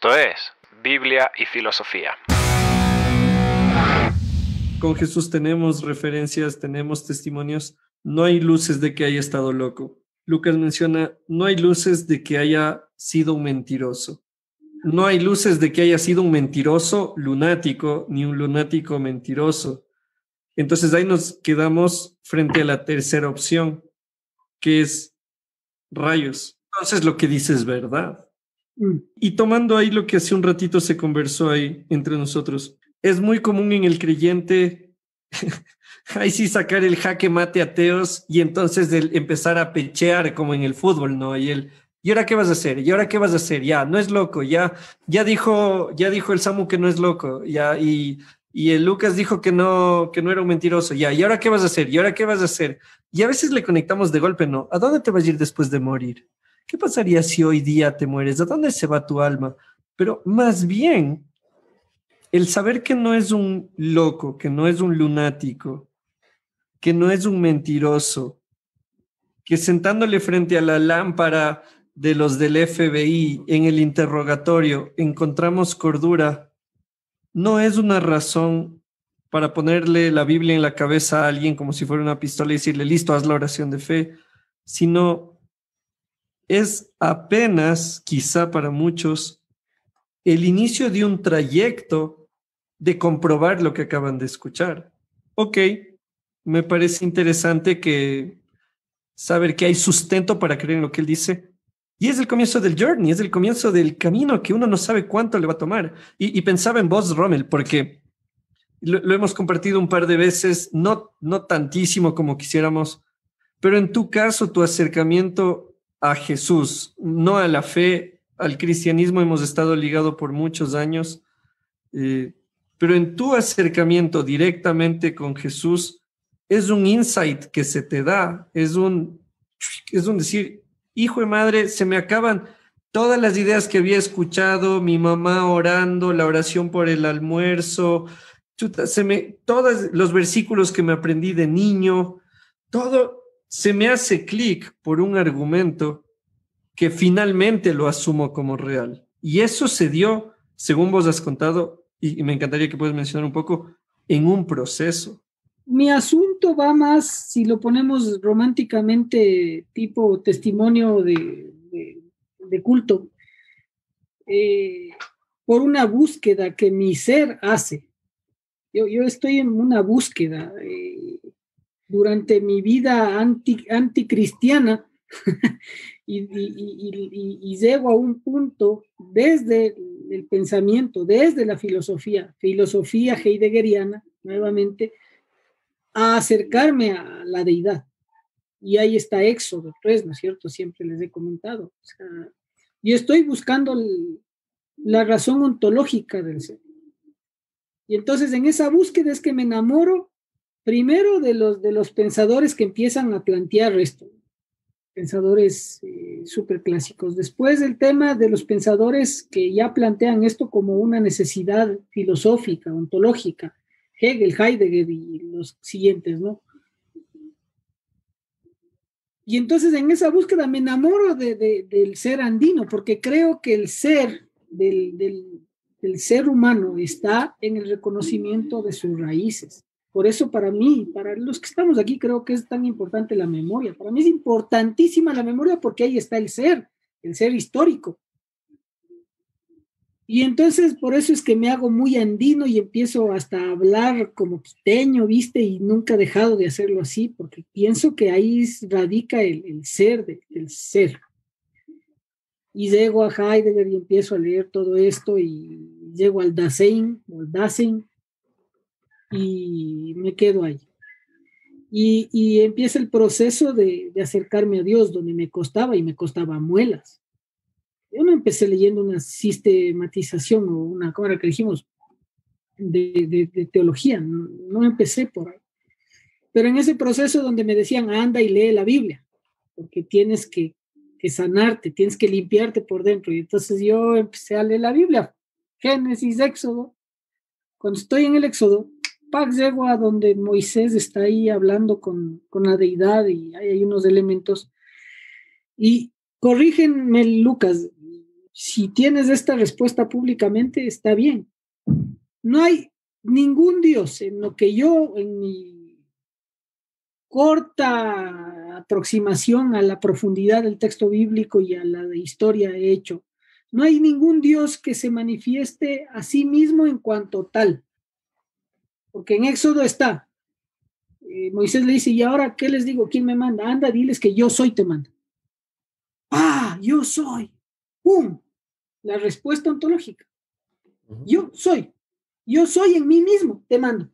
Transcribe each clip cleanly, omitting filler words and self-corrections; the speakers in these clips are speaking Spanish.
Esto es Biblia y Filosofía. Con Jesús tenemos referencias, tenemos testimonios. No hay luces de que haya estado loco. Lucas menciona, no hay luces de que haya sido un mentiroso. No hay luces de que haya sido un mentiroso lunático, ni un lunático mentiroso. Entonces ahí nos quedamos frente a la tercera opción, que es rayos. Entonces lo que dice es verdad. Y tomando ahí lo que hace un ratito se conversó ahí entre nosotros, es muy común en el creyente, ahí sí sacar el jaque mate ateos y entonces empezar a pechear como en el fútbol, ¿no? ¿Y ahora qué vas a hacer? ¿Y ahora qué vas a hacer? Ya, no es loco, ya dijo el Samu que no es loco, ya, y el Lucas dijo que no era un mentiroso, ya, ¿y ahora qué vas a hacer? ¿Y ahora qué vas a hacer? Y a veces le conectamos de golpe, ¿no? ¿A dónde te vas a ir después de morir? ¿Qué pasaría si hoy día te mueres? ¿A dónde se va tu alma? Pero más bien, el saber que no es un loco, que no es un lunático, que no es un mentiroso, que sentándole frente a la lámpara de los del FBI en el interrogatorio encontramos cordura, no es una razón para ponerle la Biblia en la cabeza a alguien como si fuera una pistola y decirle, listo, haz la oración de fe, sino es apenas, quizá para muchos, el inicio de un trayecto de comprobar lo que acaban de escuchar. Ok, me parece interesante que saber que hay sustento para creer en lo que él dice. Y es el comienzo del journey, es el comienzo del camino que uno no sabe cuánto le va a tomar. Y pensaba en vos, Rommel, porque lo hemos compartido un par de veces, no tantísimo como quisiéramos, pero en tu caso, tu acercamiento a Jesús, no a la fe, al cristianismo hemos estado ligado por muchos años, pero en tu acercamiento directamente con Jesús es un insight que se te da, es un decir, hijo de madre, se me acaban todas las ideas que había escuchado, mi mamá orando, la oración por el almuerzo, todos los versículos que me aprendí de niño, todo se me hace clic por un argumento que finalmente lo asumo como real. Y eso se dio, según vos has contado, y me encantaría que puedas mencionar un poco, en un proceso. Mi asunto va más, si lo ponemos románticamente, tipo testimonio de culto, por una búsqueda que mi ser hace. Yo estoy en una búsqueda durante mi vida anticristiana y llego a un punto desde el pensamiento, desde la filosofía heideggeriana, nuevamente, a acercarme a la deidad. Y ahí está Éxodo 3, ¿no es cierto? Siempre les he comentado. O sea, yo estoy buscando la razón ontológica del ser. Y entonces en esa búsqueda es que me enamoro primero de los pensadores que empiezan a plantear esto, pensadores súper clásicos. Después el tema de los pensadores que ya plantean esto como una necesidad filosófica, ontológica, Hegel, Heidegger y los siguientes, ¿no? Y entonces en esa búsqueda me enamoro del ser andino, porque creo que el ser del ser humano está en el reconocimiento de sus raíces. Por eso para mí, para los que estamos aquí, creo que es tan importante la memoria. Para mí es importantísima la memoria porque ahí está el ser histórico. Y entonces por eso es que me hago muy andino y empiezo hasta a hablar como quiteño, ¿viste? Y nunca he dejado de hacerlo así, porque pienso que ahí radica el ser del ser. Y llego a Heidegger y empiezo a leer todo esto y llego al Dasein, y me quedo ahí. Y empieza el proceso de acercarme a Dios, donde me costaba muelas. Yo no empecé leyendo una sistematización o una, ¿cómo era que dijimos? De teología, no empecé por ahí. Pero en ese proceso donde me decían, anda y lee la Biblia, porque tienes que sanarte, tienes que limpiarte por dentro. Y entonces yo empecé a leer la Biblia, Génesis, Éxodo. Cuando estoy en el Éxodo, llego a donde Moisés está ahí hablando con la deidad y hay unos elementos. Y corrígenme, Lucas, si tienes esta respuesta públicamente, está bien. No hay ningún Dios en lo que yo, en mi corta aproximación a la profundidad del texto bíblico y a la de historia he hecho, no hay ningún Dios que se manifieste a sí mismo en cuanto tal. Porque en Éxodo está, Moisés le dice, ¿y ahora qué les digo? ¿Quién me manda? Anda, diles que yo soy, te manda. Ah, yo soy. ¡Pum! La respuesta ontológica. Yo soy en mí mismo, te mando.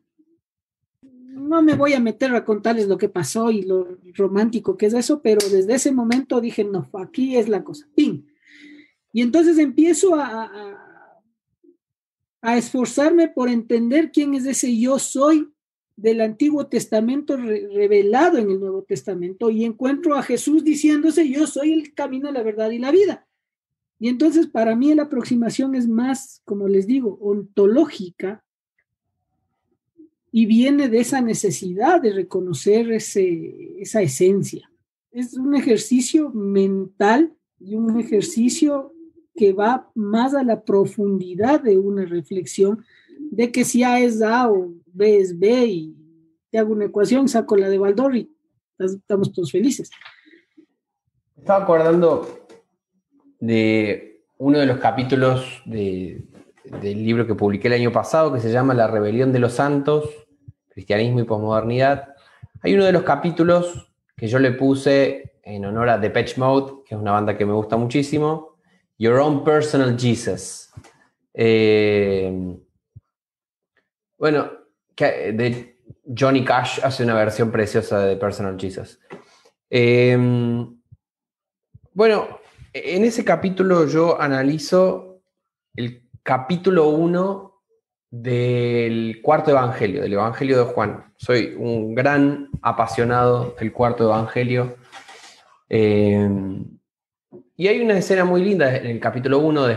No me voy a meter a contarles lo que pasó y lo romántico que es eso, pero desde ese momento dije, no, aquí es la cosa. ¡Ping! Y entonces empiezo a esforzarme por entender quién es ese yo soy del Antiguo Testamento revelado en el Nuevo Testamento, y encuentro a Jesús diciéndose, yo soy el camino, la verdad y la vida. Y entonces para mí la aproximación es más, como les digo, ontológica, y viene de esa necesidad de reconocer esa esencia. Es un ejercicio mental y un ejercicio que va más a la profundidad de una reflexión de que si A es A o B es B, y te hago una ecuación, saco la de Baldor y estamos todos felices. Estaba acordando de uno de los capítulos del libro que publiqué el año pasado, que se llama La rebelión de los santos, cristianismo y posmodernidad. Hay uno de los capítulos que yo le puse en honor a Depeche Mode, que es una banda que me gusta muchísimo, Your Own Personal Jesus. Bueno, de Johnny Cash hace una versión preciosa de Personal Jesus. Bueno, en ese capítulo yo analizo el capítulo 1 del cuarto evangelio, del Evangelio de Juan. Soy un gran apasionado del cuarto evangelio. Y hay una escena muy linda en el capítulo 1,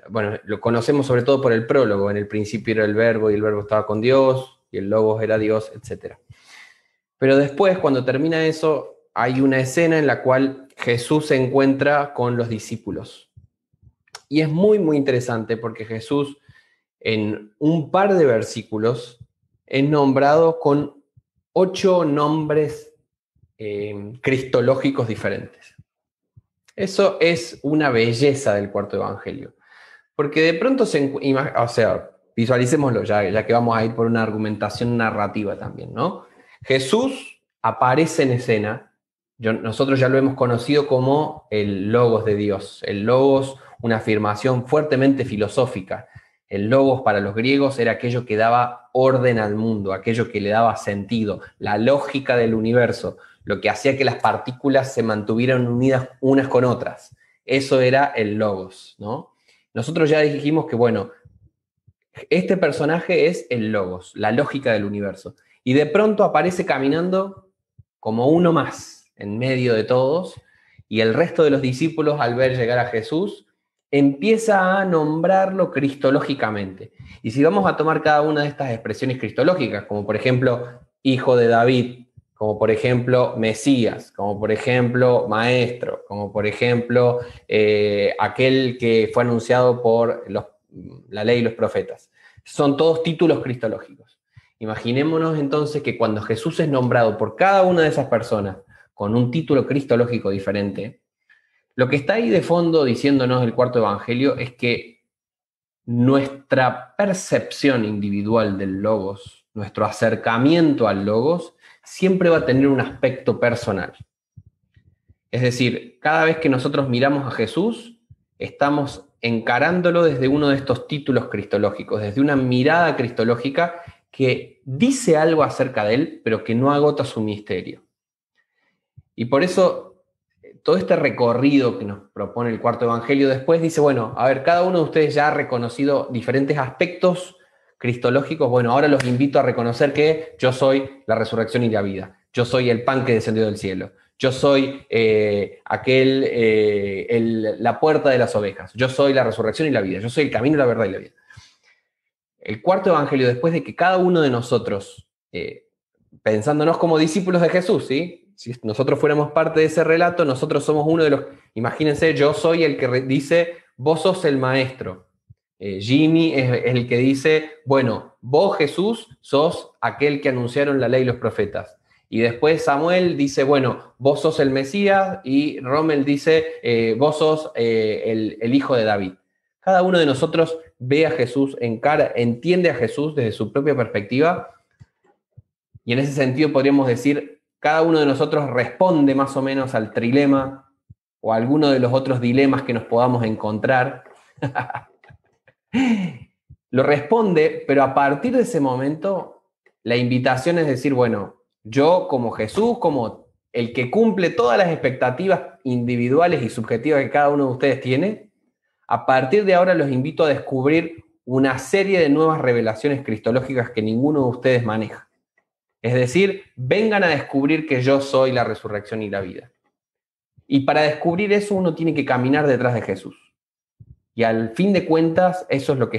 bueno, lo conocemos sobre todo por el prólogo. En el principio era el verbo y el verbo estaba con Dios y el logos era Dios, etc. Pero después, cuando termina eso, hay una escena en la cual Jesús se encuentra con los discípulos. Y es muy, muy interesante porque Jesús, en un par de versículos, es nombrado con 8 nombres cristológicos diferentes. Eso es una belleza del cuarto evangelio. Porque de pronto visualicémoslo ya que vamos a ir por una argumentación narrativa también, ¿no? Jesús aparece en escena. Nosotros ya lo hemos conocido como el Logos de Dios. El Logos, una afirmación fuertemente filosófica. El Logos para los griegos era aquello que daba orden al mundo, aquello que le daba sentido, la lógica del universo, lo que hacía que las partículas se mantuvieran unidas unas con otras. Eso era el Logos, ¿no? Nosotros ya dijimos que, bueno, este personaje es el Logos, la lógica del universo. Y de pronto aparece caminando como uno más en medio de todos, y el resto de los discípulos, al ver llegar a Jesús, empieza a nombrarlo cristológicamente. Y si vamos a tomar cada una de estas expresiones cristológicas, como por ejemplo, hijo de David, como por ejemplo, Mesías, como por ejemplo, maestro, como por ejemplo, aquel que fue anunciado por la ley y los profetas. Son todos títulos cristológicos. Imaginémonos entonces que cuando Jesús es nombrado por cada una de esas personas con un título cristológico diferente, lo que está ahí de fondo diciéndonos el cuarto evangelio es que nuestra percepción individual del Logos, nuestro acercamiento al Logos, siempre va a tener un aspecto personal. Es decir, cada vez que nosotros miramos a Jesús, estamos encarándolo desde uno de estos títulos cristológicos, desde una mirada cristológica que dice algo acerca de él, pero que no agota su misterio. Y por eso, todo este recorrido que nos propone el cuarto evangelio después dice, bueno, a ver, cada uno de ustedes ya ha reconocido diferentes aspectos cristológicos. Bueno, ahora los invito a reconocer que yo soy la resurrección y la vida. Yo soy el pan que descendió del cielo. Yo soy la puerta de las ovejas. Yo soy la resurrección y la vida. Yo soy el camino, la verdad y la vida. El cuarto evangelio, después de que cada uno de nosotros, pensándonos como discípulos de Jesús, ¿sí? Si nosotros fuéramos parte de ese relato, nosotros somos uno de los, imagínense, yo soy el que dice, vos sos el maestro. Jimmy es el que dice, bueno, vos Jesús sos aquel que anunciaron la ley y los profetas. Y después Samuel dice, bueno, vos sos el Mesías, y Rommel dice, vos sos el hijo de David. Cada uno de nosotros ve a Jesús entiende a Jesús desde su propia perspectiva, y en ese sentido podríamos decir, cada uno de nosotros responde más o menos al trilema o a alguno de los otros dilemas que nos podamos encontrar. Lo responde, pero a partir de ese momento la invitación es decir, bueno, yo como Jesús, como el que cumple todas las expectativas individuales y subjetivas que cada uno de ustedes tiene, a partir de ahora los invito a descubrir una serie de nuevas revelaciones cristológicas que ninguno de ustedes maneja. Es decir, vengan a descubrir que yo soy la resurrección y la vida. Y para descubrir eso uno tiene que caminar detrás de Jesús. Y al fin de cuentas, eso es lo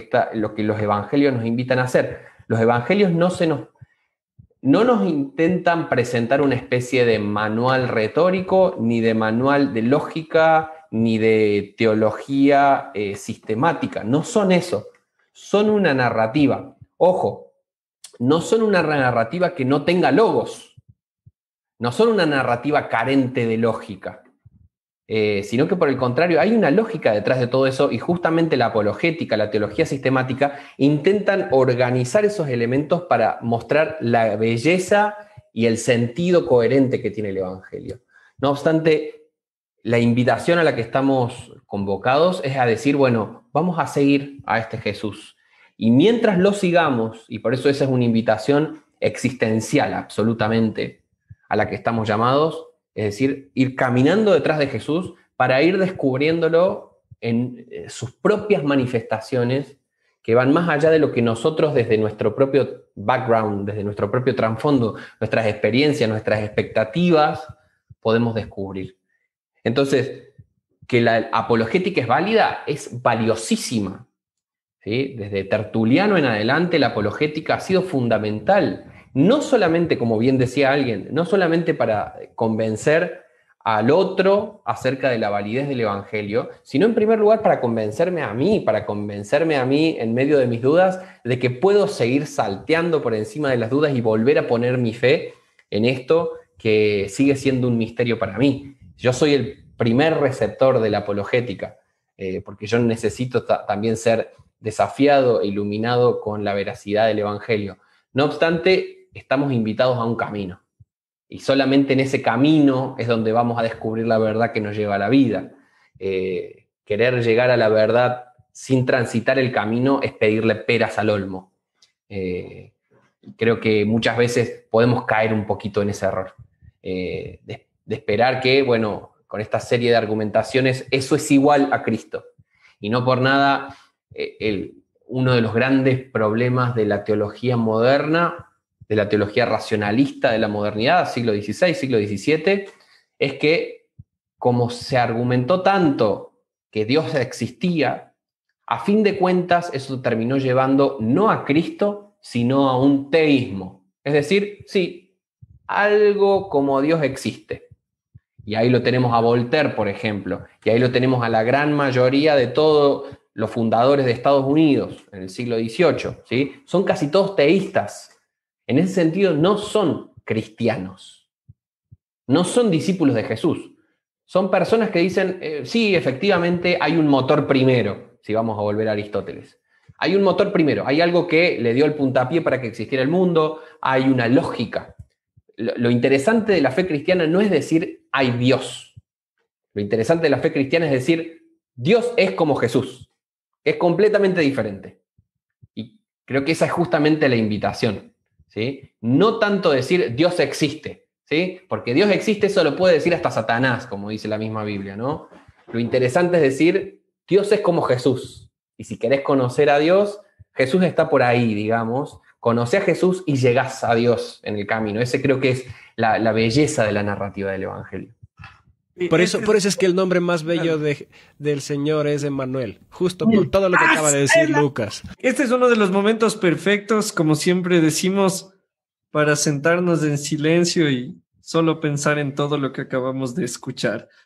que los evangelios nos invitan a hacer. Los evangelios no nos intentan presentar una especie de manual retórico, ni de manual de lógica, ni de teología sistemática. No son eso. Son una narrativa. Ojo, no son una narrativa que no tenga logos. No son una narrativa carente de lógica. Sino que por el contrario hay una lógica detrás de todo eso, y justamente la apologética, la teología sistemática intentan organizar esos elementos para mostrar la belleza y el sentido coherente que tiene el Evangelio. No obstante, la invitación a la que estamos convocados es a decir, bueno, vamos a seguir a este Jesús, y mientras lo sigamos, y por eso esa es una invitación existencial absolutamente a la que estamos llamados, es decir, ir caminando detrás de Jesús para ir descubriéndolo en sus propias manifestaciones que van más allá de lo que nosotros desde nuestro propio background, desde nuestro propio trasfondo, nuestras experiencias, nuestras expectativas, podemos descubrir. Entonces, que la apologética es válida, es valiosísima, ¿sí? Desde Tertuliano en adelante, la apologética ha sido fundamental. No solamente, como bien decía alguien, no solamente para convencer al otro acerca de la validez del Evangelio, sino en primer lugar para convencerme a mí en medio de mis dudas, de que puedo seguir salteando por encima de las dudas y volver a poner mi fe en esto que sigue siendo un misterio para mí. Yo soy el primer receptor de la apologética, porque yo necesito también ser desafiado e iluminado con la veracidad del Evangelio. No obstante, estamos invitados a un camino, y solamente en ese camino es donde vamos a descubrir la verdad que nos lleva a la vida. Querer llegar a la verdad sin transitar el camino es pedirle peras al olmo. Creo que muchas veces podemos caer un poquito en ese error, de esperar que, bueno, con esta serie de argumentaciones, eso es igual a Cristo. Y no por nada, uno de los grandes problemas de la teología moderna, de la teología racionalista de la modernidad, siglo XVI, siglo XVII, es que como se argumentó tanto que Dios existía, a fin de cuentas eso terminó llevando no a Cristo, sino a un teísmo. Es decir, sí, algo como Dios existe. Y ahí lo tenemos a Voltaire, por ejemplo, y ahí lo tenemos a la gran mayoría de todos los fundadores de Estados Unidos en el siglo XVIII, ¿sí? Son casi todos teístas. En ese sentido, no son cristianos, no son discípulos de Jesús. Son personas que dicen, sí, efectivamente hay un motor primero, si vamos a volver a Aristóteles. Hay un motor primero, hay algo que le dio el puntapié para que existiera el mundo, hay una lógica. Lo interesante de la fe cristiana no es decir, hay Dios. Lo interesante de la fe cristiana es decir, Dios es como Jesús. Es completamente diferente. Y creo que esa es justamente la invitación. ¿Sí? No tanto decir Dios existe, ¿sí? Porque Dios existe, eso lo puede decir hasta Satanás, como dice la misma Biblia, ¿no? Lo interesante es decir, Dios es como Jesús. Y si querés conocer a Dios, Jesús está por ahí, digamos. Conoce a Jesús y llegás a Dios en el camino. Ese creo que es la belleza de la narrativa del Evangelio. Por eso es que el nombre más bello del Señor es Emmanuel, justo por todo lo que acaba de decir Lucas. Este es uno de los momentos perfectos, como siempre decimos, para sentarnos en silencio y solo pensar en todo lo que acabamos de escuchar.